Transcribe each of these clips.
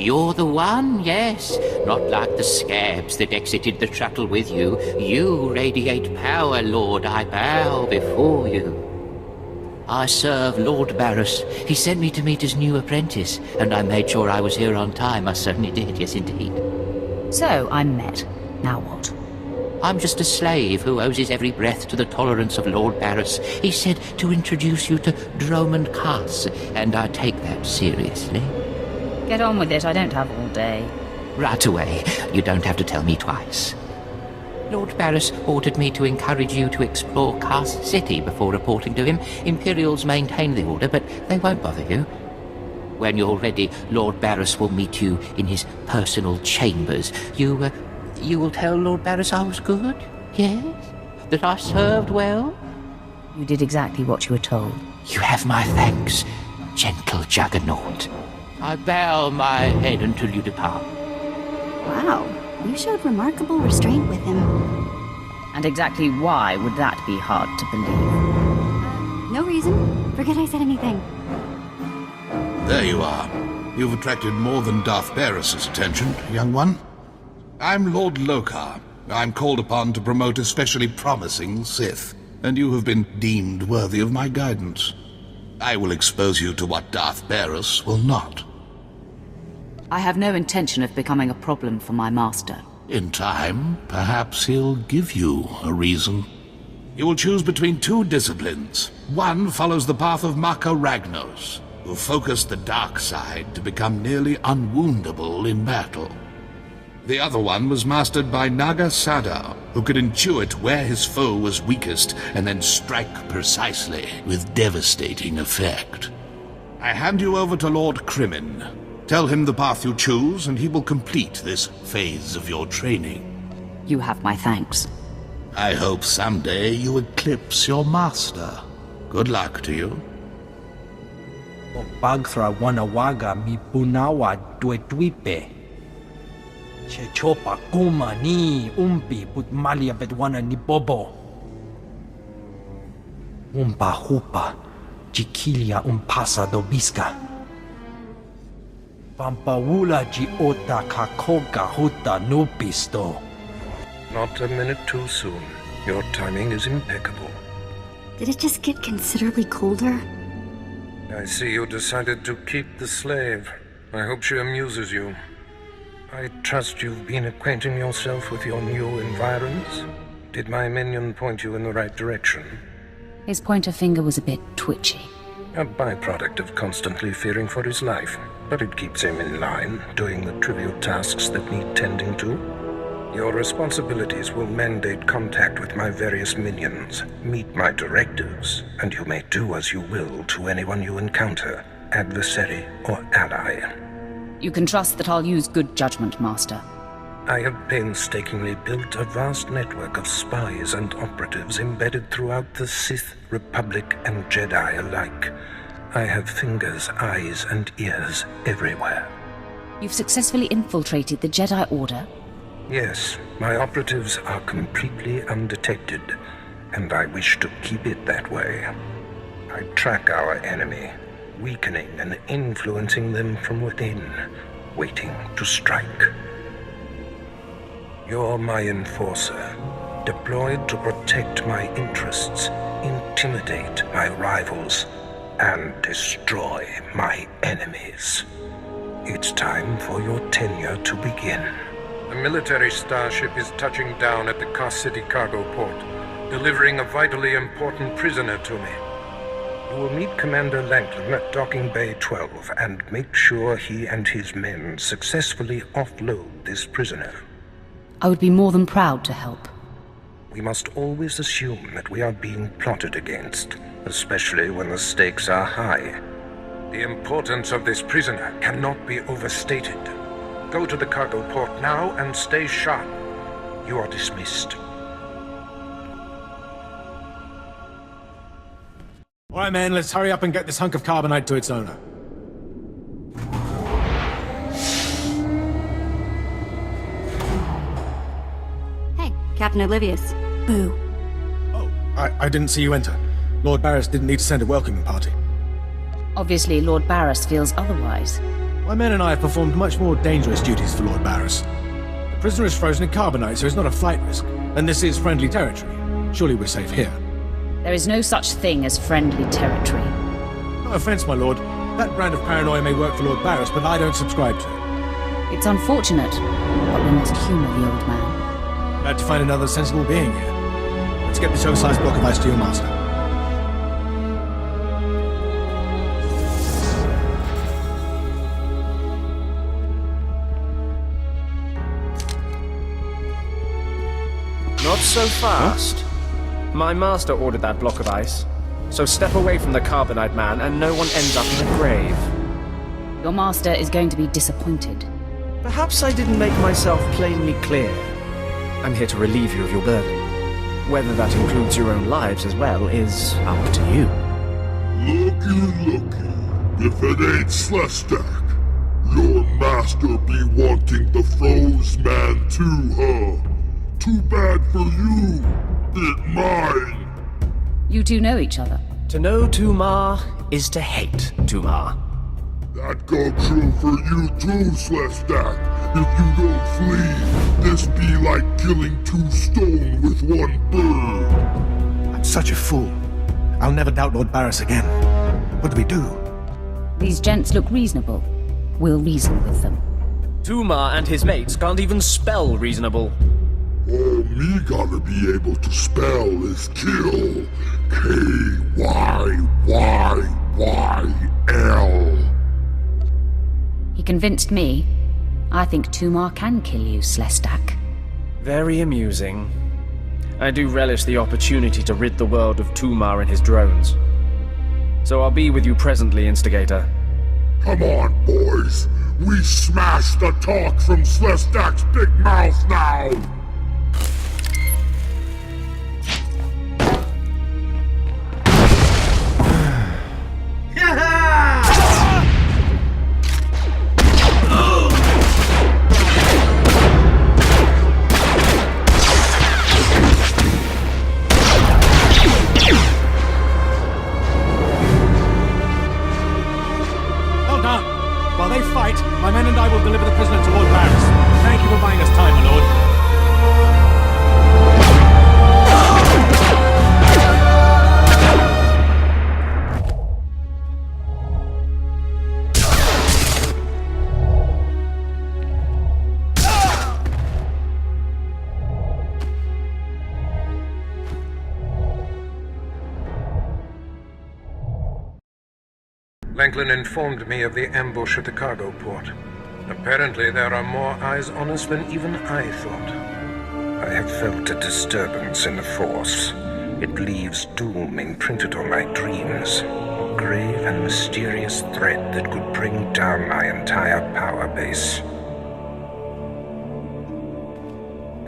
You're the one, yes. Not like the scabs that exited the shuttle with you. You radiate power, Lord. I bow before you. I serve Lord Baras. He sent me to meet his new apprentice, and I made sure I was here on time. I certainly did, yes indeed. So, I'm met. Now what? I'm just a slave who owes his every breath to the tolerance of Lord Baras. He said to introduce you to Dromund Kaas, and I take that seriously. Get on with it, I don't have all day. Right away. You don't have to tell me twice. Lord Baras ordered me to encourage you to explore Kaas City before reporting to him. Imperials maintain the order, but they won't bother you. When you're ready, Lord Baras will meet you in his personal chambers. You will tell Lord Baras I was good? Yes? That I served well? You did exactly what you were told. You have my thanks, gentle Juggernaut. I bow my head until you depart. Wow, you showed remarkable restraint with him. And exactly why would that be hard to believe? No reason. Forget I said anything. There you are. You've attracted more than Darth Baras' attention, young one. I'm Lord Lokar. I'm called upon to promote especially promising Sith, and you have been deemed worthy of my guidance. I will expose you to what Darth Baras will not. I have no intention of becoming a problem for my master. In time, perhaps he'll give you a reason. You will choose between two disciplines. One follows the path of Mako Ragnos, who focused the dark side to become nearly unwoundable in battle. The other one was mastered by Naga Sadar, who could intuit where his foe was weakest and then strike precisely with devastating effect. I hand you over to Lord Krimin. Tell him the path you choose, and he will complete this phase of your training. You have my thanks. I hope someday you eclipse your master. Good luck to you. Bagthra wanawaga mi punawa duetwipe. Chechopa kuma ni umpi putmalia bedwana ni bobo. Umpa hupa chikilia umpasa dobiska. Pampawula jiota kakoga huta nupisto. Not a minute too soon. Your timing is impeccable. Did it just get considerably colder? I see you decided to keep the slave. I hope she amuses you. I trust you've been acquainting yourself with your new environs. Did my minion point you in the right direction? His pointer finger was a bit twitchy. A byproduct of constantly fearing for his life, but it keeps him in line, doing the trivial tasks that need tending to. Your responsibilities will mandate contact with my various minions, meet my directives, and you may do as you will to anyone you encounter, adversary or ally. You can trust that I'll use good judgment, Master. I have painstakingly built a vast network of spies and operatives embedded throughout the Sith, Republic, and Jedi alike. I have fingers, eyes, and ears everywhere. You've successfully infiltrated the Jedi Order? Yes, my operatives are completely undetected, and I wish to keep it that way. I track our enemy, weakening and influencing them from within, waiting to strike. You're my enforcer, deployed to protect my interests, intimidate my rivals, and destroy my enemies. It's time for your tenure to begin. A military starship is touching down at the Kaas City cargo port, delivering a vitally important prisoner to me. You will meet Commander Langton at Docking Bay 12 and make sure he and his men successfully offload this prisoner. I would be more than proud to help. We must always assume that we are being plotted against, especially when the stakes are high. The importance of this prisoner cannot be overstated. Go to the cargo port now and stay sharp. You are dismissed. All right, man, let's hurry up and get this hunk of carbonite to its owner. Hey, Captain Oblivious. Boo. Oh, I didn't see you enter. Lord Baras didn't need to send a welcoming party. Obviously, Lord Baras feels otherwise. My men and I have performed much more dangerous duties for Lord Baras. The prisoner is frozen in carbonite, so it's not a flight risk. And this is friendly territory. Surely we're safe here. There is no such thing as friendly territory. No offense, my lord. That brand of paranoia may work for Lord Baras, but I don't subscribe to it. It's unfortunate, but we must humor the old man. Glad to find another sensible being here. Let's get this oversized block of ice to your master. Not so fast. My master ordered that block of ice. So step away from the carbonite man and no one ends up in a grave. Your master is going to be disappointed. Perhaps I didn't make myself plainly clear. I'm here to relieve you of your burden. Whether that includes your own lives as well is up to you. Looky. If it ain't Slestak, your master be wanting the froze man too, huh? Too bad for you. It mine. You two know each other. To know Tumar is to hate Tumar. That go true for you too, Slestak. If you don't flee, this be like killing 2 stone with 1 bird. I'm such a fool. I'll never doubt Lord Baras again. What do we do? These gents look reasonable. We'll reason with them. Tumar and his mates can't even spell reasonable. All me gotta be able to spell is kill. Kyyyl. He convinced me. I think Tumar can kill you, Slestak. Very amusing. I do relish the opportunity to rid the world of Tumar and his drones. So I'll be with you presently, Instigator. Come on, boys. We smash the talk from Slestak's big mouth now. My men and I will deliver the prisoner to Lord Baras. Thank you for buying us time, my lord. Langlin informed me of the ambush at the cargo port. Apparently there are more eyes on us than even I thought. I have felt a disturbance in the Force. It leaves doom imprinted on my dreams. A grave and mysterious threat that could bring down my entire power base.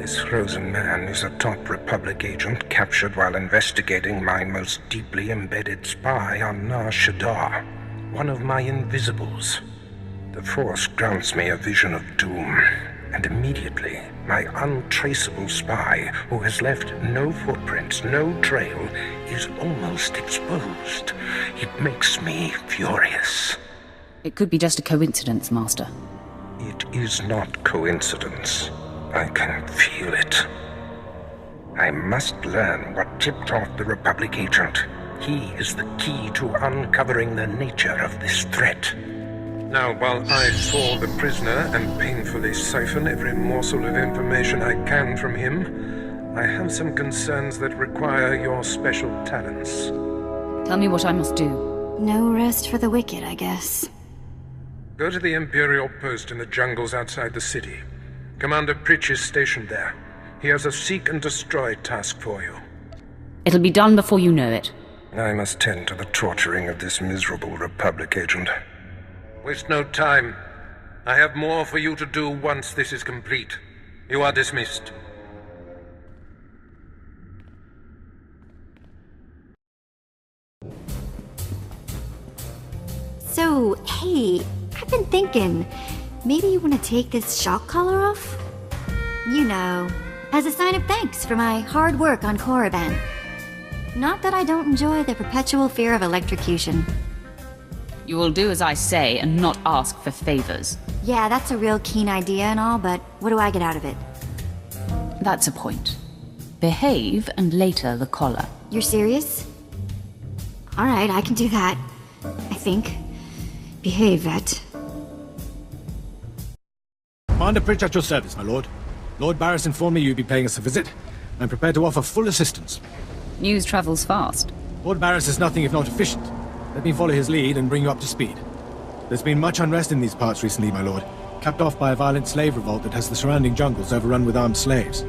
This frozen man is a top Republic agent captured while investigating my most deeply embedded spy on Nar Shaddaa. One of my invisibles. The Force grants me a vision of doom, and immediately, my untraceable spy, who has left no footprints, no trail, is almost exposed. It makes me furious. It could be just a coincidence, Master. It is not coincidence. I can feel it. I must learn what tipped off the Republic agent. He is the key to uncovering the nature of this threat. Now, while I thaw the prisoner and painfully siphon every morsel of information I can from him, I have some concerns that require your special talents. Tell me what I must do. No rest for the wicked, I guess. Go to the Imperial post in the jungles outside the city. Commander Pritch is stationed there. He has a seek and destroy task for you. It'll be done before you know it. I must tend to the torturing of this miserable Republic agent. Waste no time. I have more for you to do once this is complete. You are dismissed. So, hey, I've been thinking, maybe you want to take this shock collar off? You know, as a sign of thanks for my hard work on Korriban. Not that I don't enjoy the perpetual fear of electrocution. You will do as I say and not ask for favors. Yeah, that's a real keen idea and all, but what do I get out of it? That's a point. Behave and later the collar. You're serious? Alright, I can do that. I think. Behave, Vet. Commander Pritch at your service, my lord. Lord Baras informed me you'd be paying us a visit. I'm prepared to offer full assistance. News travels fast. Lord Baras is nothing if not efficient. Let me follow his lead and bring you up to speed. There's been much unrest in these parts recently, my lord, capped off by a violent slave revolt that has the surrounding jungles overrun with armed slaves.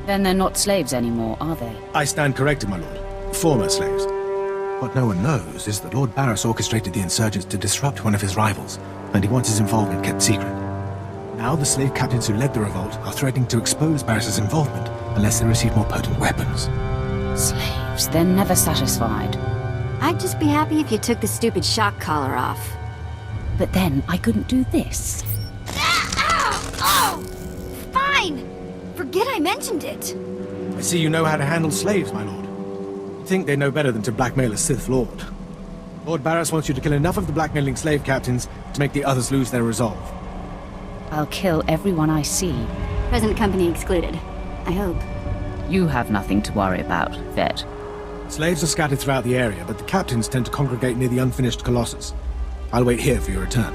Then they're not slaves anymore, are they? I stand corrected, my lord. Former slaves. What no one knows is that Lord Baras orchestrated the insurgents to disrupt one of his rivals, and he wants his involvement kept secret. Now the slave captains who led the revolt are threatening to expose Baras's involvement unless they receive more potent weapons. Slaves, they're never satisfied. I'd just be happy if you took the stupid shock collar off. But then I couldn't do this. Oh! Fine! Forget I mentioned it. I see you know how to handle slaves, my lord. You'd think they know better than to blackmail a Sith Lord. Lord Baras wants you to kill enough of the blackmailing slave captains to make the others lose their resolve. I'll kill everyone I see. Present company excluded. I hope. You have nothing to worry about, Vet. Slaves are scattered throughout the area, but the captains tend to congregate near the unfinished Colossus. I'll wait here for your return.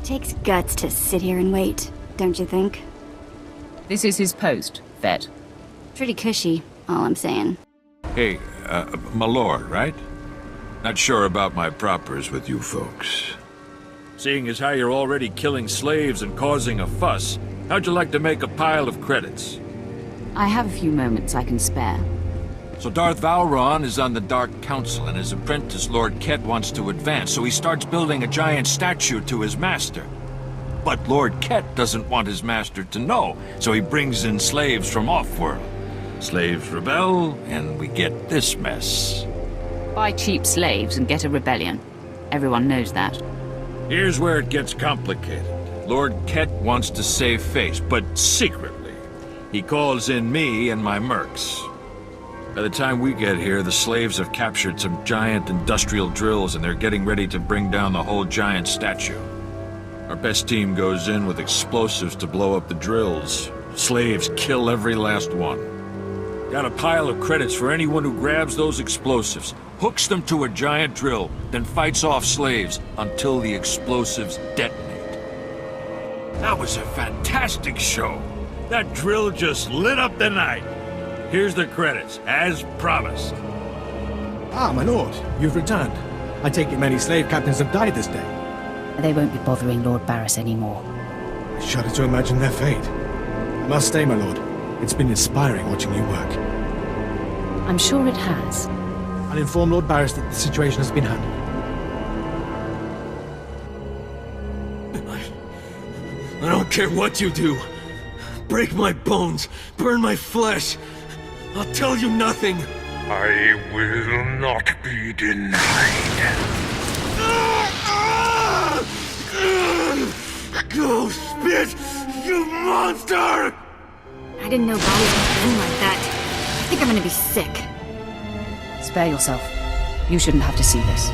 Takes guts to sit here and wait, don't you think? This is his post, Vet. Pretty cushy, all I'm saying. Hey, my lord, right? Not sure about my propers with you folks. Seeing as how you're already killing slaves and causing a fuss, how'd you like to make a pile of credits? I have a few moments I can spare. So Darth Valron is on the Dark Council, and his apprentice, Lord Ket, wants to advance, so he starts building a giant statue to his master. But Lord Ket doesn't want his master to know, so he brings in slaves from off-world. Slaves rebel, and we get this mess. Buy cheap slaves and get a rebellion. Everyone knows that. Here's where it gets complicated. Lord Ket wants to save face, but secretly. He calls in me and my mercs. By the time we get here, the slaves have captured some giant industrial drills and they're getting ready to bring down the whole giant statue. Our best team goes in with explosives to blow up the drills. Slaves kill every last one. Got a pile of credits for anyone who grabs those explosives, hooks them to a giant drill, then fights off slaves until the explosives detonate. That was a fantastic show. That drill just lit up the night. Here's the credits, as promised. Ah, my lord, you've returned. I take it many slave captains have died this day. They won't be bothering Lord Baras anymore. I shudder to imagine their fate. I must stay, my lord. It's been inspiring watching you work. I'm sure it has. I'll inform Lord Baras that the situation has been handled. I don't care what you do. Break my bones, burn my flesh. I'll tell you nothing. I will not be denied. Go spit, you monster! I didn't know bodies could burn like that. I think I'm gonna be sick. Spare yourself. You shouldn't have to see this.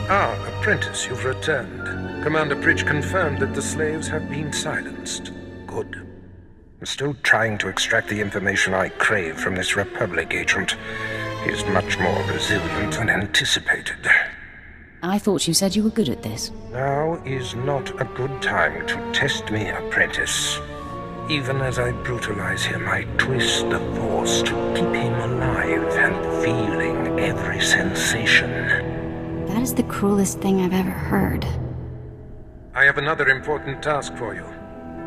Ah, apprentice, you've returned. Commander Pritch confirmed that the slaves have been silenced. Good. I'm still trying to extract the information I crave from this Republic agent. He is much more resilient than anticipated. I thought you said you were good at this. Now is not a good time to test me, apprentice. Even as I brutalize him, I twist the Force to keep him alive and feeling every sensation. That is the cruelest thing I've ever heard. I have another important task for you.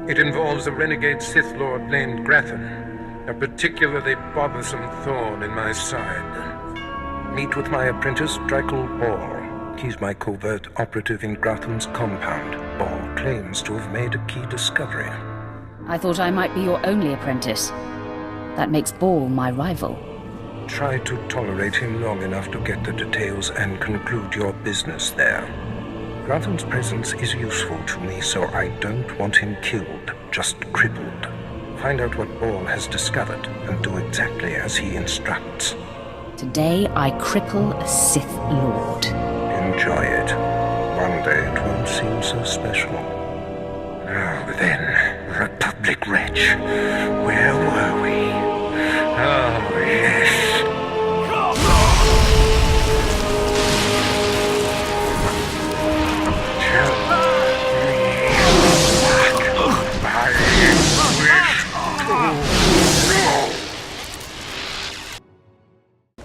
It involves a renegade Sith Lord named Grathan, a particularly bothersome thorn in my side. Meet with my apprentice, Drykel Ball. He's my covert operative in Grathan's compound. Ball claims to have made a key discovery. I thought I might be your only apprentice. That makes Ball my rival. Try to tolerate him long enough to get the details and conclude your business there. Grathan's presence is useful to me, so I don't want him killed, just crippled. Find out what Ball has discovered and do exactly as he instructs. Today I cripple a Sith Lord. Enjoy it. One day it won't seem so special. Now then, Republic wretch, where were we? Oh, yes.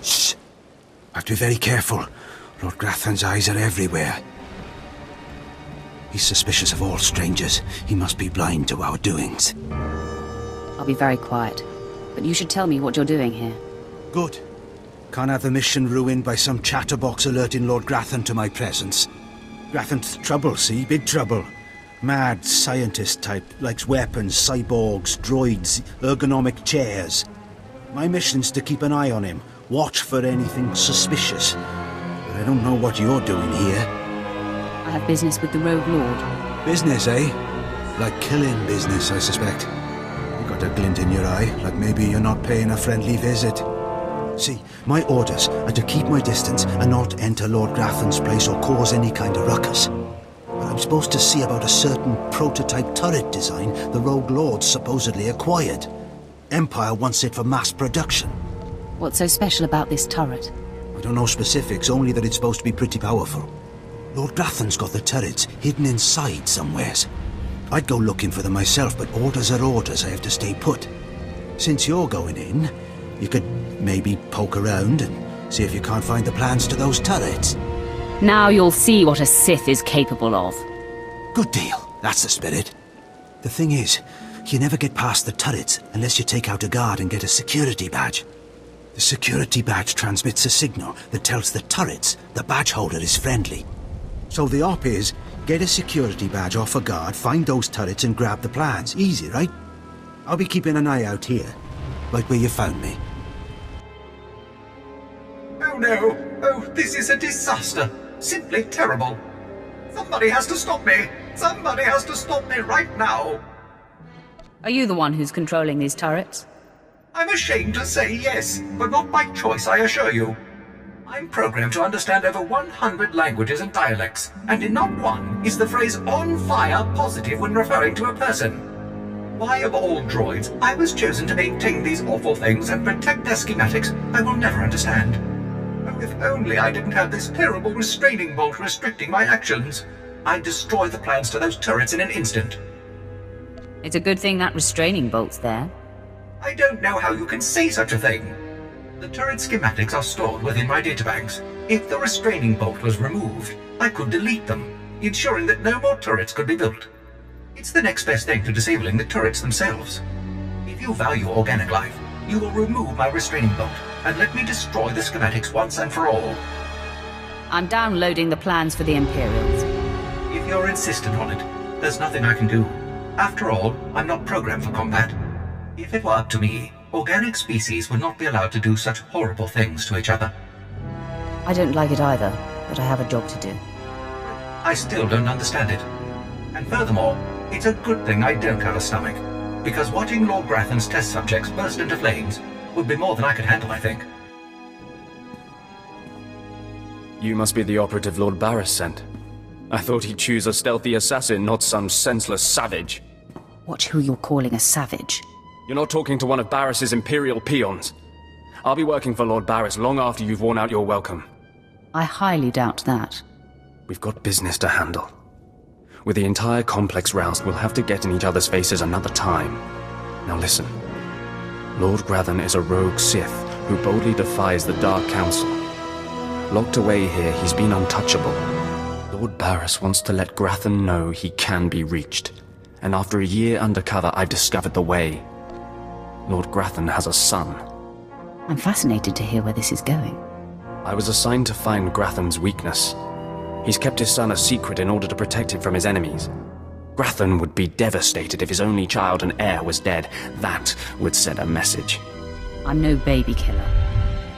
Shh! I have to be very careful. Lord Grathan's eyes are everywhere. He's suspicious of all strangers. He must be blind to our doings. I'll be very quiet, but you should tell me what you're doing here. Good. Can't have the mission ruined by some chatterbox alerting Lord Grathan to my presence. Grathan's trouble, see? Big trouble. Mad scientist type, likes weapons, cyborgs, droids, ergonomic chairs. My mission's to keep an eye on him, watch for anything suspicious. But I don't know what you're doing here. I have business with the Rogue Lord. Business, eh? Like killing business, I suspect. You got a glint in your eye, like maybe you're not paying a friendly visit. See, my orders are to keep my distance and not enter Lord Grathan's place or cause any kind of ruckus. But I'm supposed to see about a certain prototype turret design the Rogue Lord supposedly acquired. Empire wants it for mass production. What's so special about this turret? I don't know specifics, only that it's supposed to be pretty powerful. Lord Grathan's got the turrets hidden inside somewheres. I'd go looking for them myself, but orders are orders. I have to stay put. Since you're going in, you could maybe poke around and see if you can't find the plans to those turrets. Now you'll see what a Sith is capable of. Good deal. That's the spirit. The thing is, you never get past the turrets unless you take out a guard and get a security badge. The security badge transmits a signal that tells the turrets the badge holder is friendly. So the op is, get a security badge off a guard, find those turrets and grab the plans. Easy, right? I'll be keeping an eye out here, right where you found me. Oh no! Oh, this is a disaster! Simply terrible! Somebody has to stop me! Somebody has to stop me right now! Are you the one who's controlling these turrets? I'm ashamed to say yes, but not by choice, I assure you. I'm programmed to understand over 100 languages and dialects, and in not one is the phrase "on fire" positive when referring to a person. Why, of all droids, I was chosen to maintain these awful things and protect their schematics, I will never understand. Oh, if only I didn't have this terrible restraining bolt restricting my actions. I'd destroy the plans to those turrets in an instant. It's a good thing that restraining bolt's there. I don't know how you can say such a thing. The turret schematics are stored within my databanks. If the restraining bolt was removed, I could delete them, ensuring that no more turrets could be built. It's the next best thing to disabling the turrets themselves. If you value organic life, you will remove my restraining bolt and let me destroy the schematics once and for all. I'm downloading the plans for the Imperials. If you're insistent on it, there's nothing I can do. After all, I'm not programmed for combat. If it were up to me, organic species would not be allowed to do such horrible things to each other. I don't like it either, but I have a job to do. I still don't understand it. And furthermore, it's a good thing I don't have a stomach, because watching Lord Grathan's test subjects burst into flames would be more than I could handle, I think. You must be the operative Lord Baras sent. I thought he'd choose a stealthy assassin, not some senseless savage. Watch who you're calling a savage. You're not talking to one of Baras's Imperial peons. I'll be working for Lord Baras long after you've worn out your welcome. I highly doubt that. We've got business to handle. With the entire complex roused, we'll have to get in each other's faces another time. Now listen. Lord Grathan is a rogue Sith who boldly defies the Dark Council. Locked away here, he's been untouchable. Lord Baras wants to let Grathan know he can be reached. And after a year undercover, I've discovered the way. Lord Grathan has a son. I'm fascinated to hear where this is going. I was assigned to find Grathan's weakness. He's kept his son a secret in order to protect him from his enemies. Grathan would be devastated if his only child and heir was dead. That would send a message. I'm no baby killer.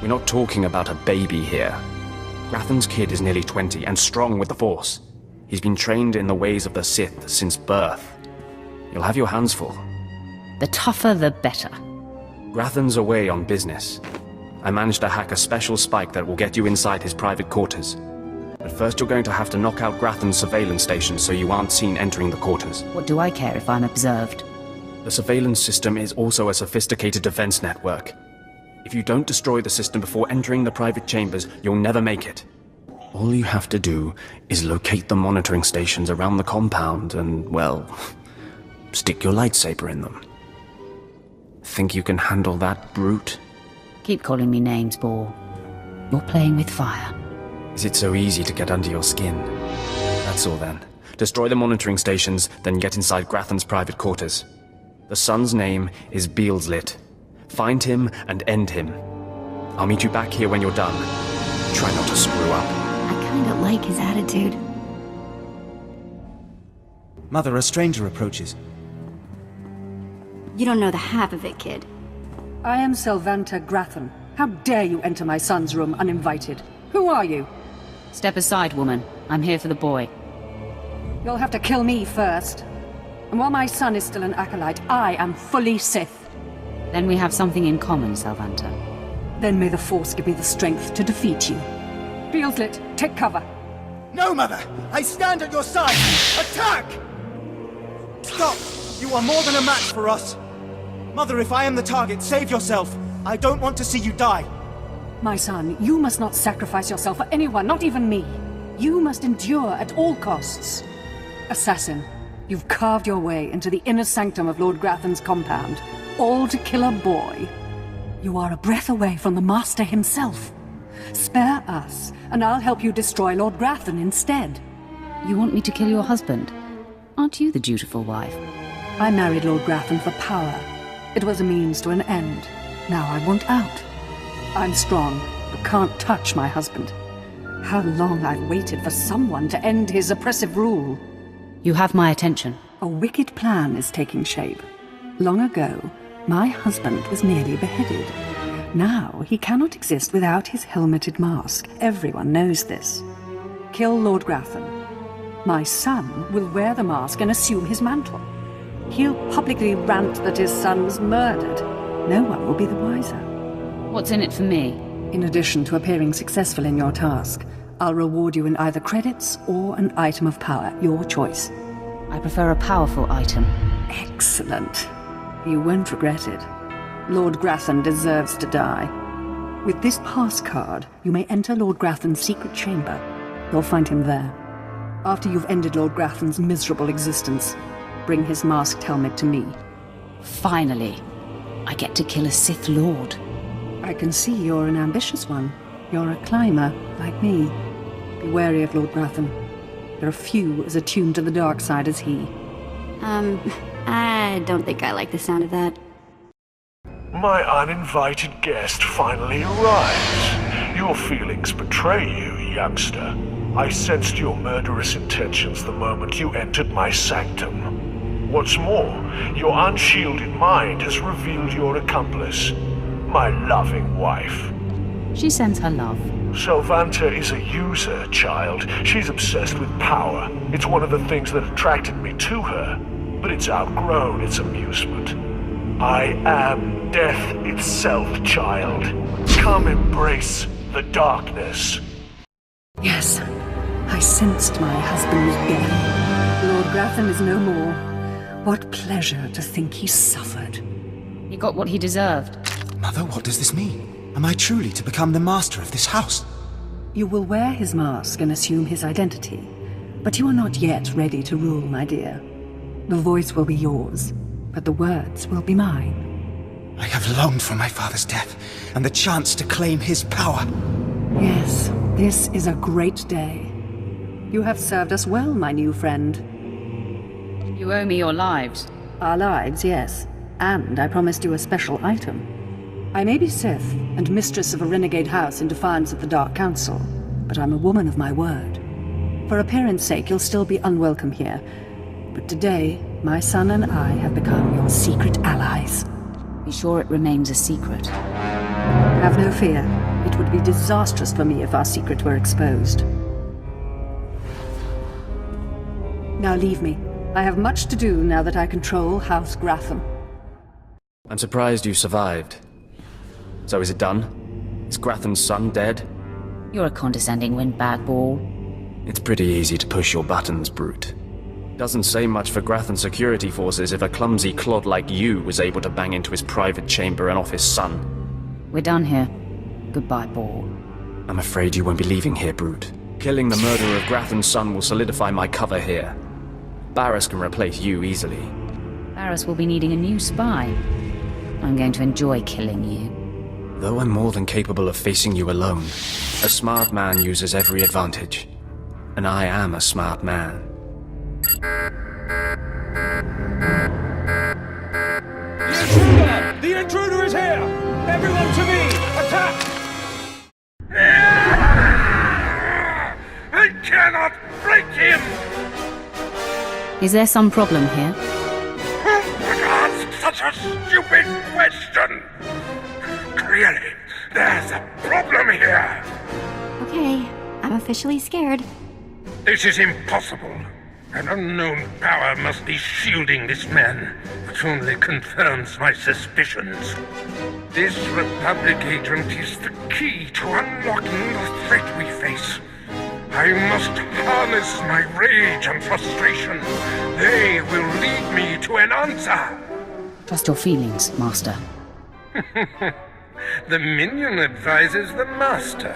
We're not talking about a baby here. Grathan's kid is nearly 20 and strong with the Force. He's been trained in the ways of the Sith since birth. You'll have your hands full. The tougher, the better. Grathan's away on business. I managed to hack a special spike that will get you inside his private quarters. But first you're going to have to knock out Grathan's surveillance station so you aren't seen entering the quarters. What do I care if I'm observed? The surveillance system is also a sophisticated defense network. If you don't destroy the system before entering the private chambers, you'll never make it. All you have to do is locate the monitoring stations around the compound and, well, stick your lightsaber in them. Think you can handle that, brute? Keep calling me names, Bor. You're playing with fire. Is it so easy to get under your skin? That's all then. Destroy the monitoring stations, then get inside Grathan's private quarters. The son's name is Beelslit. Find him and end him. I'll meet you back here when you're done. Try not to screw up. I kinda like his attitude. Mother, a stranger approaches. You don't know the half of it, kid. I am Selvanta Grathan. How dare you enter my son's room uninvited? Who are you? Step aside, woman. I'm here for the boy. You'll have to kill me first. And while my son is still an acolyte, I am fully Sith. Then we have something in common, Selvanta. Then may the Force give me the strength to defeat you. Beelslit, take cover. No, Mother! I stand at your side! Attack! Stop! You are more than a match for us! Mother, if I am the target, save yourself! I don't want to see you die! My son, you must not sacrifice yourself for anyone, not even me. You must endure at all costs. Assassin, you've carved your way into the inner sanctum of Lord Grathan's compound, all to kill a boy. You are a breath away from the Master himself. Spare us, and I'll help you destroy Lord Grathan instead. You want me to kill your husband? Aren't you the dutiful wife? I married Lord Grathan for power. It was a means to an end. Now I want out. I'm strong, but can't touch my husband. How long I've waited for someone to end his oppressive rule. You have my attention. A wicked plan is taking shape. Long ago, my husband was nearly beheaded. Now he cannot exist without his helmeted mask. Everyone knows this. Kill Lord Grathan. My son will wear the mask and assume his mantle. He'll publicly rant that his son was murdered. No one will be the wiser. What's in it for me? In addition to appearing successful in your task, I'll reward you in either credits or an item of power, your choice. I prefer a powerful item. Excellent. You won't regret it. Lord Grathan deserves to die. With this pass card, you may enter Lord Grathan's secret chamber. You'll find him there. After you've ended Lord Grathan's miserable existence, bring his masked helmet to me. Finally, I get to kill a Sith Lord. I can see you're an ambitious one. You're a climber, like me. Be wary of Lord Grathan. There are few as attuned to the dark side as he. I don't think I like the sound of that. My uninvited guest finally arrives. Your feelings betray you, youngster. I sensed your murderous intentions the moment you entered my sanctum. What's more, your unshielded mind has revealed your accomplice, my loving wife. She sends her love. Selvanta is a user, child. She's obsessed with power. It's one of the things that attracted me to her, but it's outgrown its amusement. I am death itself, child. Come embrace the darkness. Yes, I sensed my husband's death. Lord Grathan is no more. What pleasure to think he suffered. He got what he deserved. Mother, what does this mean? Am I truly to become the master of this house? You will wear his mask and assume his identity, but you are not yet ready to rule, my dear. The voice will be yours, but the words will be mine. I have longed for my father's death, and the chance to claim his power. Yes, this is a great day. You have served us well, my new friend. You owe me your lives. Our lives, yes. And I promised you a special item. I may be Sith, and mistress of a renegade house in defiance of the Dark Council, but I'm a woman of my word. For appearance sake, you'll still be unwelcome here. But today, my son and I have become your secret allies. Be sure it remains a secret. Have no fear. It would be disastrous for me if our secret were exposed. Now leave me. I have much to do now that I control House Grathan. I'm surprised you survived. So is it done? Is Grathan's son dead? You're a condescending windbag ball. It's pretty easy to push your buttons, Brute. Doesn't say much for Grathan security forces if a clumsy clod like you was able to bang into his private chamber and off his son. We're done here. Goodbye, ball. I'm afraid you won't be leaving here, Brute. Killing the murderer of Grathan's son will solidify my cover here. Baras can replace you easily. Baras will be needing a new spy. I'm going to enjoy killing you. Though I'm more than capable of facing you alone, a smart man uses every advantage. And I am a smart man. The Intruder! The Intruder is here! Everyone to me! Attack! I cannot break him! Is there some problem here? Who would ask such a stupid question? Clearly, there's a problem here. Okay, I'm officially scared. This is impossible. An unknown power must be shielding this man, which only confirms my suspicions. This Republic agent is the key to unlocking the threat we face. I must harness my rage and frustration. They will lead me to an answer. Trust your feelings, Master. The minion advises the Master.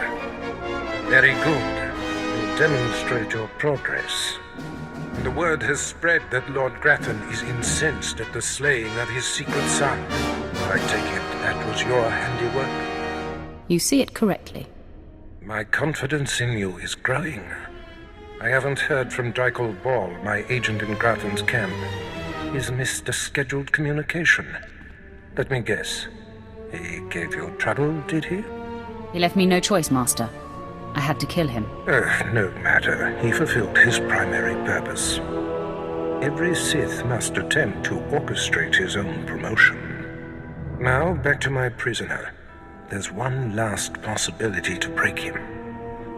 Very good. You demonstrate your progress. The word has spread that Lord Grathan is incensed at the slaying of his secret son. I take it that was your handiwork? You see it correctly. My confidence in you is growing. I haven't heard from Dykal Ball, my agent in Grathan's camp. He's missed a scheduled communication. Let me guess. He gave you trouble, did he? He left me no choice, Master. I had to kill him. No matter. He fulfilled his primary purpose. Every Sith must attempt to orchestrate his own promotion. Now, back to my prisoner. There's one last possibility to break him.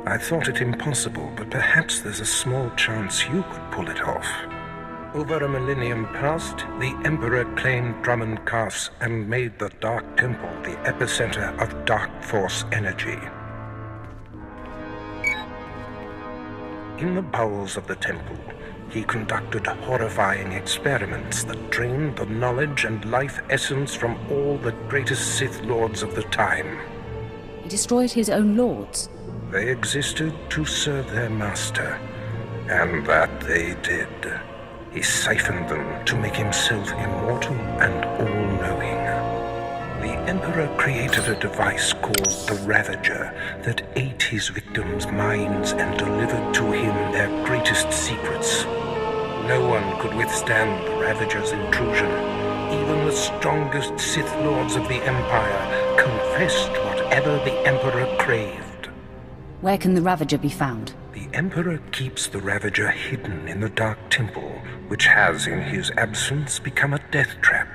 I thought it impossible, but perhaps there's a small chance you could pull it off. Over a millennium past, the Emperor claimed Dromund Kaas and made the Dark Temple the epicenter of Dark Force energy. In the bowels of the temple, he conducted horrifying experiments that drained the knowledge and life essence from all the greatest Sith Lords of the time. He destroyed his own lords. They existed to serve their master, and that they did. He siphoned them to make himself immortal and all-knowing. The Emperor created a device called the Ravager that ate his victims' minds and delivered to him their greatest secrets. No one could withstand the Ravager's intrusion. Even the strongest Sith Lords of the Empire confessed whatever the Emperor craved. Where can the Ravager be found? The Emperor keeps the Ravager hidden in the Dark Temple, which has, in his absence, become a death trap.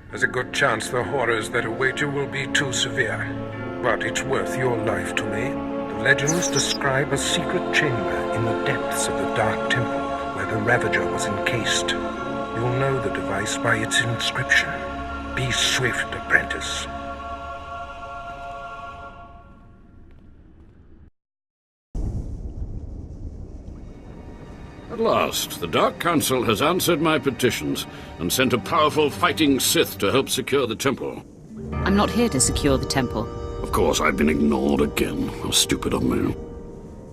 There's a good chance the horrors that await you will be too severe, but it's worth your life to me. The legends describe a secret chamber in the depths of the Dark Temple, where the Ravager was encased. You'll know the device by its inscription. Be swift, apprentice. At last, the Dark Council has answered my petitions and sent a powerful fighting Sith to help secure the temple. I'm not here to secure the temple. Of course, I've been ignored again. How stupid of me.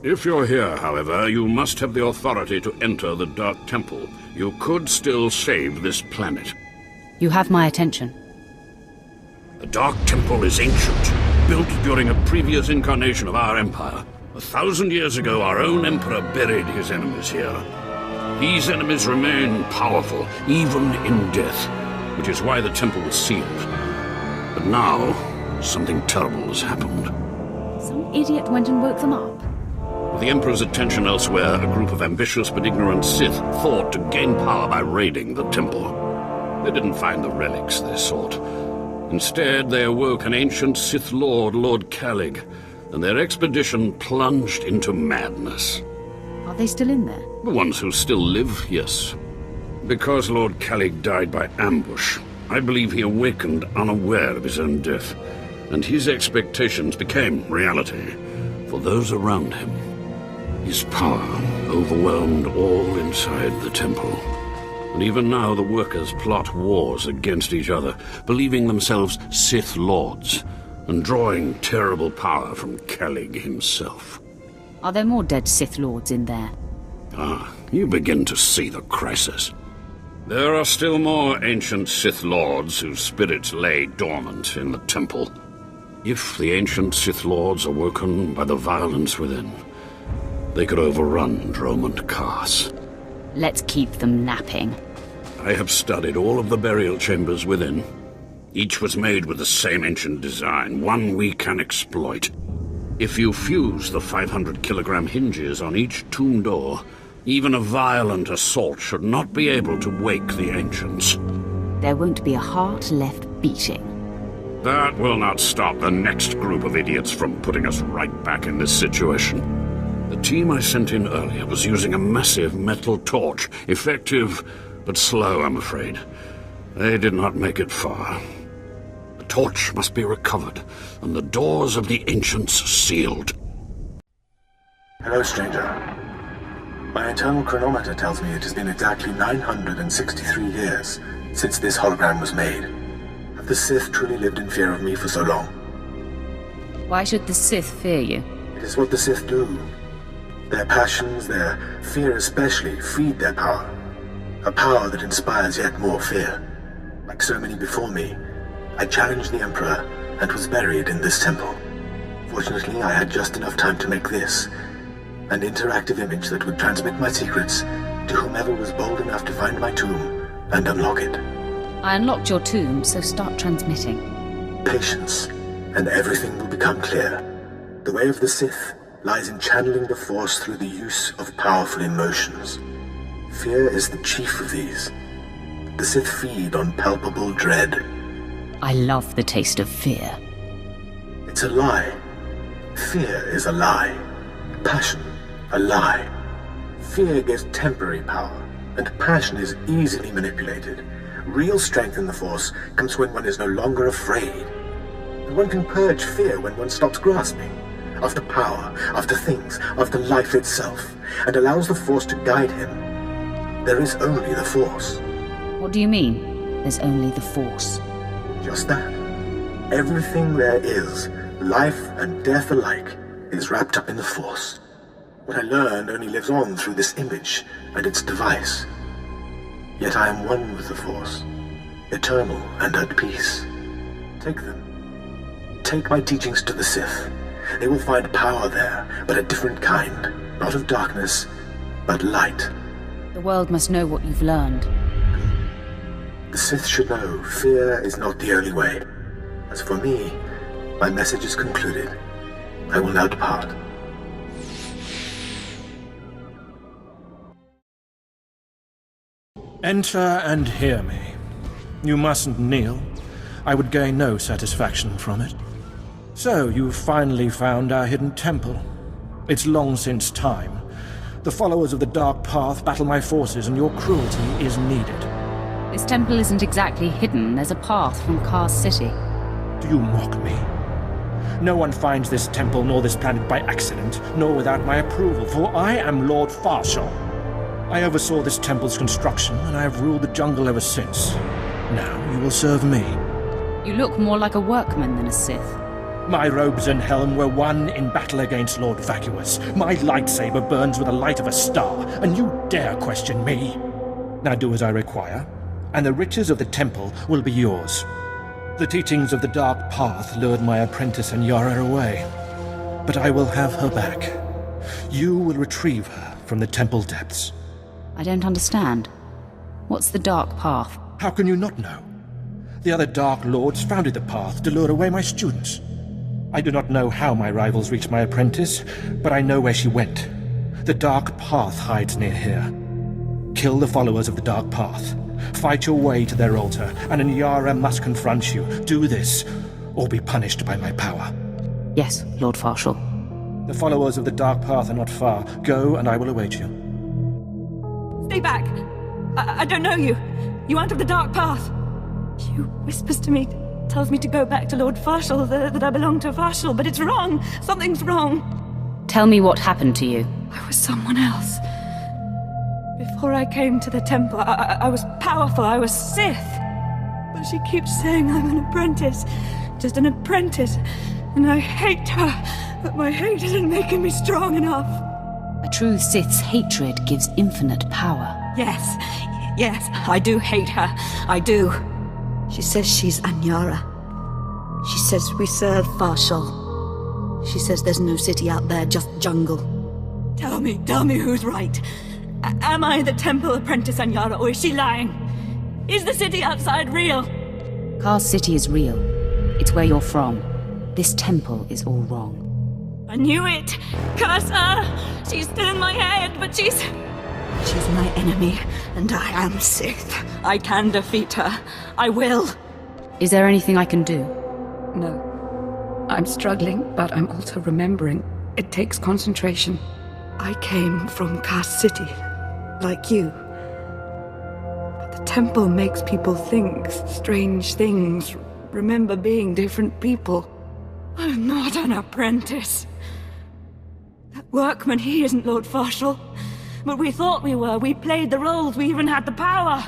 If you're here, however, you must have the authority to enter the Dark Temple. You could still save this planet. You have my attention. The Dark Temple is ancient, built during a previous incarnation of our Empire. 1,000 years ago, our own Emperor buried his enemies here. These enemies remain powerful, even in death, which is why the temple was sealed. But now, something terrible has happened. Some idiot went and woke them up. With the Emperor's attention elsewhere, a group of ambitious but ignorant Sith thought to gain power by raiding the temple. They didn't find the relics they sought. Instead, they awoke an ancient Sith Lord, Lord Kalig, and their expedition plunged into madness. Are they still in there? The ones who still live, yes. Because Lord Kalig died by ambush, I believe he awakened unaware of his own death, and his expectations became reality for those around him. His power overwhelmed all inside the temple. And even now the workers plot wars against each other, believing themselves Sith Lords, and drawing terrible power from Kellig himself. Are there more dead Sith Lords in there? Ah, you begin to see the crisis. There are still more ancient Sith Lords whose spirits lay dormant in the temple. If the ancient Sith Lords are woken by the violence within, they could overrun Dromund Kaas. Let's keep them napping. I have studied all of the burial chambers within. Each was made with the same ancient design, one we can exploit. If you fuse the 500-kilogram hinges on each tomb door, even a violent assault should not be able to wake the ancients. There won't be a heart left beating. That will not stop the next group of idiots from putting us right back in this situation. The team I sent in earlier was using a massive metal torch. Effective, but slow, I'm afraid. They did not make it far. The torch must be recovered, and the doors of the ancients sealed. Hello, stranger. My internal chronometer tells me it has been exactly 963 years since this hologram was made. Have the Sith truly lived in fear of me for so long? Why should the Sith fear you? It is what the Sith do. Their passions, their fear especially, feed their power. A power that inspires yet more fear. Like so many before me, I challenged the Emperor and was buried in this temple. Fortunately, I had just enough time to make this, an interactive image that would transmit my secrets to whomever was bold enough to find my tomb and unlock it. I unlocked your tomb, so start transmitting. Patience, and everything will become clear. The way of the Sith lies in channeling the Force through the use of powerful emotions. Fear is the chief of these. The Sith feed on palpable dread. I love the taste of fear. It's a lie. Fear is a lie. Passion, a lie. Fear gives temporary power, and passion is easily manipulated. Real strength in the Force comes when one is no longer afraid. And one can purge fear when one stops grasping after power, after things, after life itself, and allows the Force to guide him. There is only the Force. What do you mean, there's only the Force? Just that. Everything there is, life and death alike, is wrapped up in the Force. What I learned only lives on through this image and its device. Yet I am one with the Force, eternal and at peace. Take them. Take my teachings to the Sith. They will find power there, but a different kind. Not of darkness, but light. The world must know what you've learned. The Sith should know fear is not the only way. As for me, my message is concluded. I will now depart. Enter and hear me. You mustn't kneel. I would gain no satisfaction from it. So, you've finally found our hidden temple. It's long since time. The followers of the Dark Path battle my forces, and your cruelty is needed. This temple isn't exactly hidden. There's a path from Kaas City. Do you mock me? No one finds this temple nor this planet by accident, nor without my approval, for I am Lord Farshal. I oversaw this temple's construction, and I have ruled the jungle ever since. Now you will serve me. You look more like a workman than a Sith. My robes and helm were won in battle against Lord Vacuous. My lightsaber burns with the light of a star, and you dare question me? Now do as I require, and the riches of the temple will be yours. The teachings of the Dark Path lured my apprentice and Yara away, but I will have her back. You will retrieve her from the temple depths. I don't understand. What's the Dark Path? How can you not know? The other Dark Lords founded the Path to lure away my students. I do not know how my rivals reached my apprentice, but I know where she went. The Dark Path hides near here. Kill the followers of the Dark Path. Fight your way to their altar, and Nyara must confront you. Do this, or be punished by my power. Yes, Lord Farshal. The followers of the Dark Path are not far. Go, and I will await you. Stay back! I don't know you. You aren't of the Dark Path. You whispers to me tells me to go back to Lord Farshall, that I belong to Farshall, but it's wrong. Something's wrong. Tell me what happened to you. I was someone else. Before I came to the temple, I was powerful, I was Sith. But she keeps saying I'm an apprentice. Just an apprentice. And I hate her. But my hate isn't making me strong enough. A true Sith's hatred gives infinite power. Yes, I do hate her. I do. She says she's Anyara. She says we serve Farshall. She says there's no city out there, just jungle. Tell me who's right. Am I the temple apprentice Anyara, or is she lying? Is the city outside real? Kaas City is real. It's where you're from. This temple is all wrong. I knew it! Curse her! She's still in my head, but she's my enemy, and I am Sith. I can defeat her. I will. Is there anything I can do? No. I'm struggling, but I'm also remembering. It takes concentration. I came from Kaas City, like you. But the temple makes people think strange things, remember being different people. I'm not an apprentice. That workman, he isn't Lord Farshall. But we thought we were. We played the roles. We even had the power.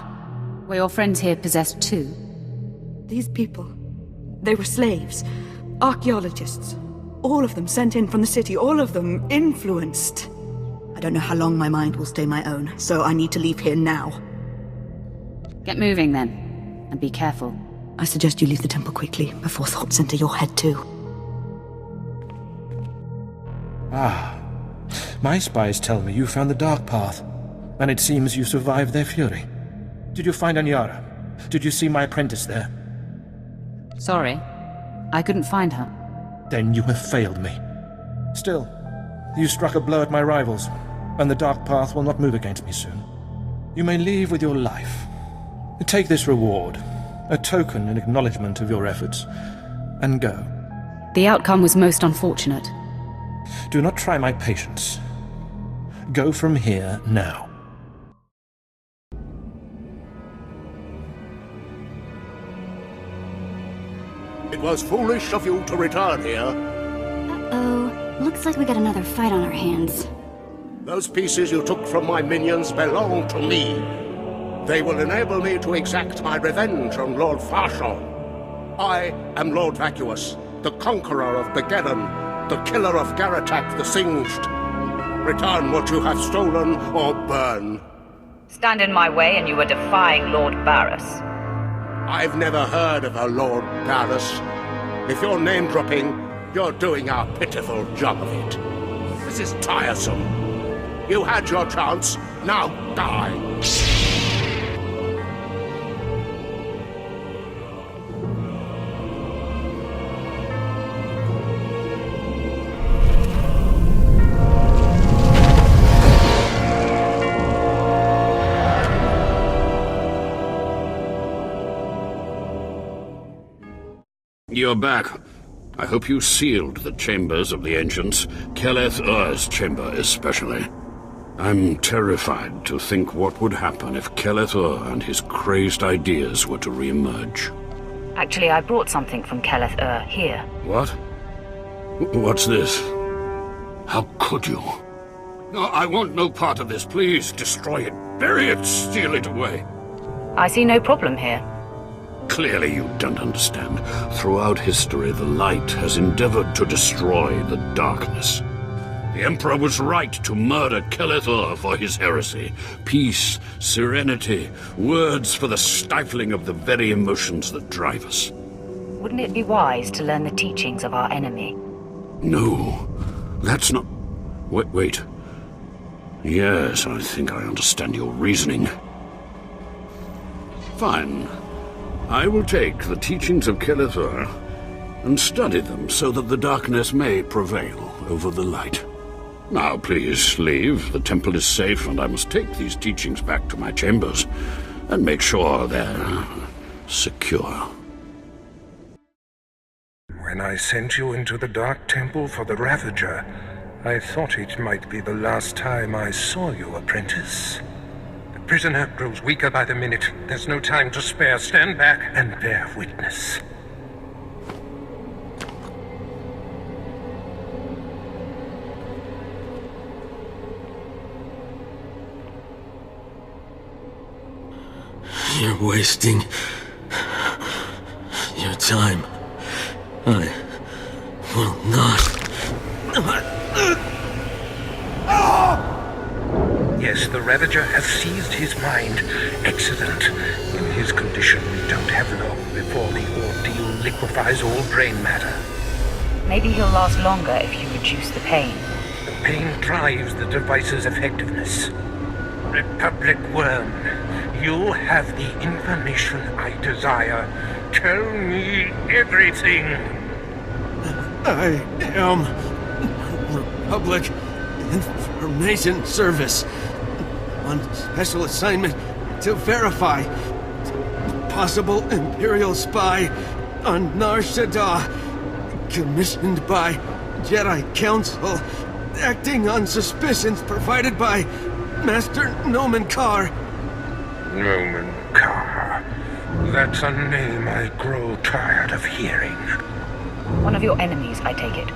Were your friends here possessed too? These people, they were slaves. Archaeologists. All of them sent in from the city. All of them influenced. I don't know how long my mind will stay my own, so I need to leave here now. Get moving then. And be careful. I suggest you leave the temple quickly, before thoughts enter your head too. My spies tell me you found the Dark Path, and it seems you survived their fury. Did you find Anyara? Did you see my apprentice there? Sorry, I couldn't find her. Then you have failed me. Still, you struck a blow at my rivals, and the Dark Path will not move against me soon. You may leave with your life. Take this reward, a token in acknowledgement of your efforts, and go. The outcome was most unfortunate. Do not try my patience. Go from here now. It was foolish of you to return here. Uh-oh. Looks like we got another fight on our hands. Those pieces you took from my minions belong to me. They will enable me to exact my revenge on Lord Farshall. I am Lord Vacuous, the conqueror of Begeddon, the killer of Garatak the Singed. Return what you have stolen, or burn. Stand in my way and you are defying Lord Baras. I've never heard of a Lord Baras. If you're name-dropping, you're doing a pitiful job of it. This is tiresome. You had your chance, now die. You're back. I hope you sealed the chambers of the ancients, Keleth-Ur's chamber especially. I'm terrified to think what would happen if Keleth-Ur and his crazed ideas were to re-emerge. Actually, I brought something from Keleth-Ur here. What? What's this? How could you? No, I want no part of this. Please, destroy it. Bury it. Steal it away. I see no problem here. Clearly you don't understand. Throughout history, the light has endeavored to destroy the darkness. The Emperor was right to murder Keleth-Ur for his heresy. Peace, serenity, words for the stifling of the very emotions that drive us. Wouldn't it be wise to learn the teachings of our enemy? No, that's not... Wait. Yes, I think I understand your reasoning. Fine. I will take the teachings of Keleth-Ur and study them so that the darkness may prevail over the light. Now, please, leave. The temple is safe, and I must take these teachings back to my chambers and make sure they're secure. When I sent you into the Dark Temple for the Ravager, I thought it might be the last time I saw you, apprentice. The prisoner grows weaker by the minute. There's no time to spare. Stand back and bear witness. You're wasting your time. I will not. Yes, the Ravager has seized his mind. Excellent. In his condition, we don't have long before the ordeal liquefies all brain matter. Maybe he'll last longer if you reduce the pain. The pain drives the device's effectiveness. Republic Worm, you have the information I desire. Tell me everything. I am Republic Information Service on special assignment to verify possible Imperial spy on Nar Shaddaa, commissioned by Jedi Council, acting on suspicions provided by Master Dromund Kaas. Dromund Kaas. That's a name I grow tired of hearing. One of your enemies, I take it.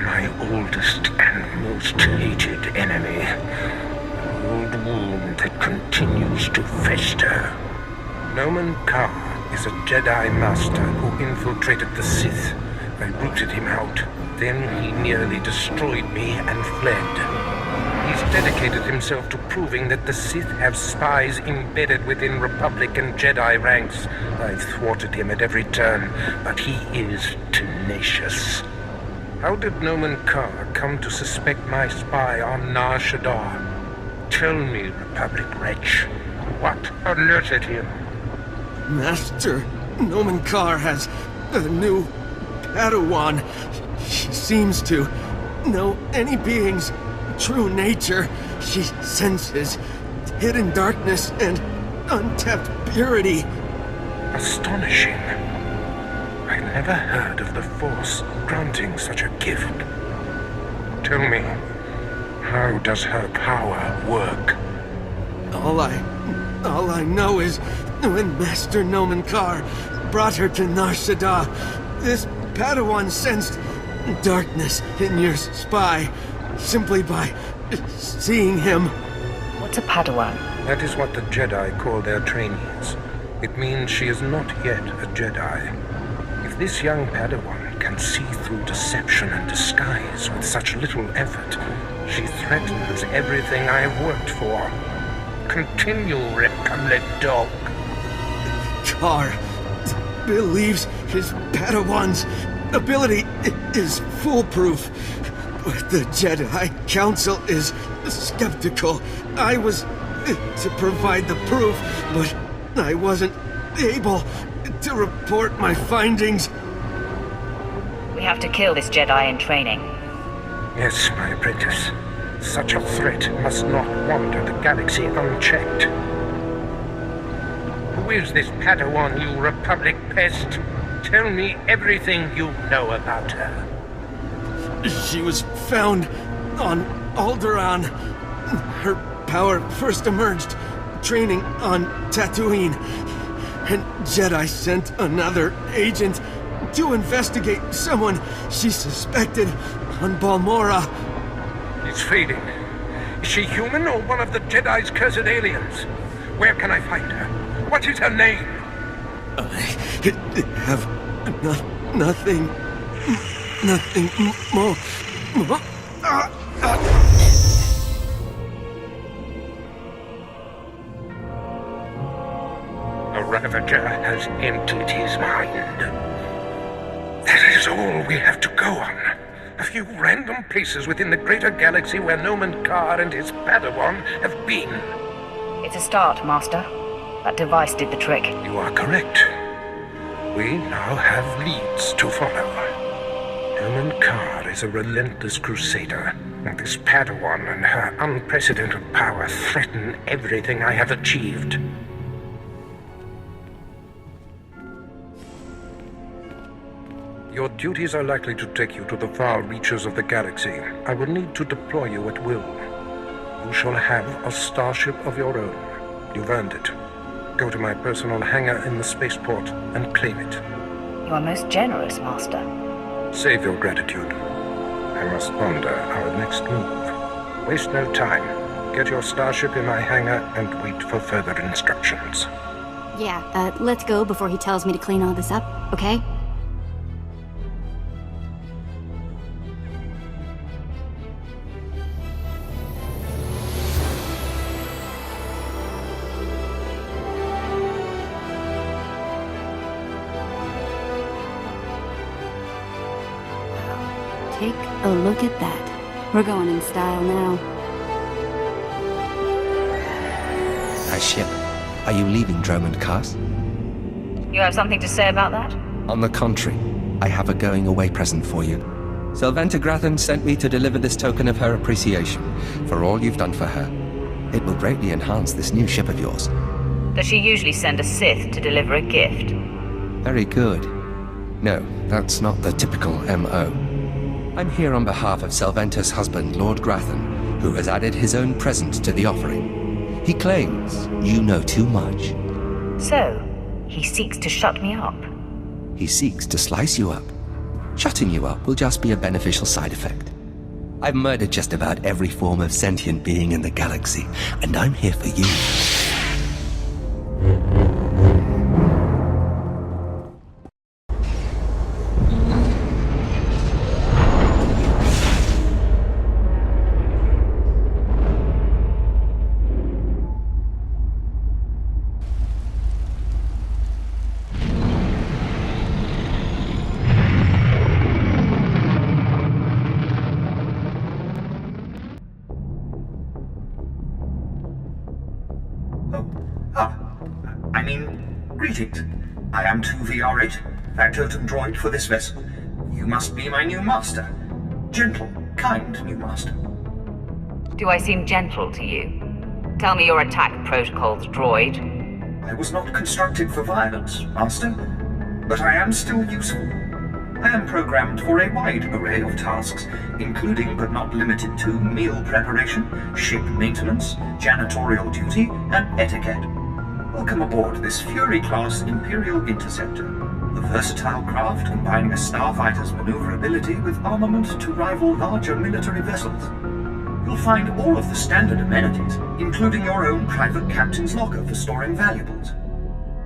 My oldest and most hated enemy. An old wound that continues to fester. Dromund Kaas is a Jedi Master who infiltrated the Sith. I rooted him out. Then he nearly destroyed me and fled. He's dedicated himself to proving that the Sith have spies embedded within Republic and Jedi ranks. I've thwarted him at every turn, but he is tenacious. How did Dromund Kaas come to suspect my spy on Nar Shaddaa? Tell me, Republic wretch, what alerted him? Master Dromund Kaas has a new Padawan. She seems to know any being's true nature. She senses hidden darkness and untapped purity. Astonishing. I never heard of the Force granting such a gift. Tell me, how does her power work? All I know is when Master Dromund Kaas brought her to Nar Shaddaa, this Padawan sensed darkness in your spy simply by seeing him. What's a Padawan? That is what the Jedi call their trainees. It means she is not yet a Jedi. If this young Padawan can see through deception and disguise with such little effort, she threatens everything I have worked for. Continue, Republic dog. Kaas believes his Padawan's ability is foolproof, but the Jedi Council is skeptical. I was to provide the proof, but I wasn't able to report my findings. We have to kill this Jedi in training. Yes, my apprentice. Such a threat must not wander the galaxy unchecked. Who is this Padawan, you Republic pest? Tell me everything you know about her. She was found on Alderaan. Her power first emerged training on Tatooine, and Jedi sent another agent to investigate someone she suspected on Balmorra. It's fading. Is she human or one of the Jedi's cursed aliens? Where can I find her? What is her name? I have nothing more. The Ravager has emptied his mind. That is all we have to go on. A few random places within the greater galaxy where Dromund Kaas and his Padawan have been. It's a start, Master. That device did the trick. You are correct. We now have leads to follow. Dromund Kaas is a relentless crusader, and this Padawan and her unprecedented power threaten everything I have achieved. Your duties are likely to take you to the far reaches of the galaxy. I will need to deploy you at will. You shall have a starship of your own. You've earned it. Go to my personal hangar in the spaceport and claim it. You are most generous, Master. Save your gratitude. I must ponder our next move. Waste no time. Get your starship in my hangar and wait for further instructions. Yeah, let's go before he tells me to clean all this up, okay? Take a look at that. We're going in style now. That ship. Are you leaving Dromund Kaas? You have something to say about that? On the contrary, I have a going-away present for you. Sylventa Grathan sent me to deliver this token of her appreciation for all you've done for her. It will greatly enhance this new ship of yours. Does she usually send a Sith to deliver a gift? Very good. No, that's not the typical M.O. I'm here on behalf of Sylventa's husband, Lord Grathan, who has added his own present to the offering. He claims you know too much. So, he seeks to shut me up? He seeks to slice you up. Shutting you up will just be a beneficial side effect. I've murdered just about every form of sentient being in the galaxy, and I'm here for you. Greetings. I am 2VR8, factotum droid for this vessel. You must be my new master. Gentle, kind new master. Do I seem gentle to you? Tell me your attack protocols, droid. I was not constructed for violence, master, but I am still useful. I am programmed for a wide array of tasks, including but not limited to meal preparation, ship maintenance, janitorial duty, and etiquette. Welcome aboard this Fury-class Imperial Interceptor, a versatile craft combining a starfighter's maneuverability with armament to rival larger military vessels. You'll find all of the standard amenities, including your own private captain's locker for storing valuables.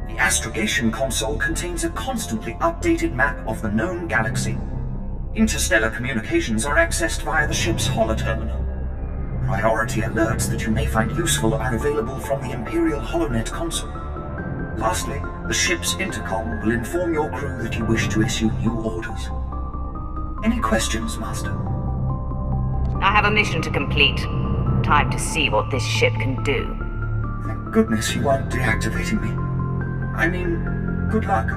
The astrogation console contains a constantly updated map of the known galaxy. Interstellar communications are accessed via the ship's holoterminal. Priority alerts that you may find useful are available from the Imperial HoloNet console. Lastly, the ship's intercom will inform your crew that you wish to issue new orders. Any questions, Master? I have a mission to complete. Time to see what this ship can do. Thank goodness you aren't deactivating me. I mean, good luck.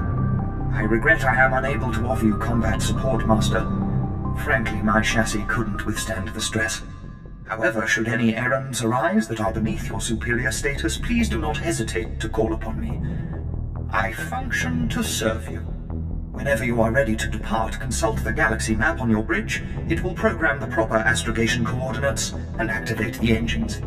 I regret I am unable to offer you combat support, Master. Frankly, my chassis couldn't withstand the stress. However, should any errands arise that are beneath your superior status, please do not hesitate to call upon me. I function to serve you. Whenever you are ready to depart, consult the galaxy map on your bridge. It will program the proper astrogation coordinates and activate the engines.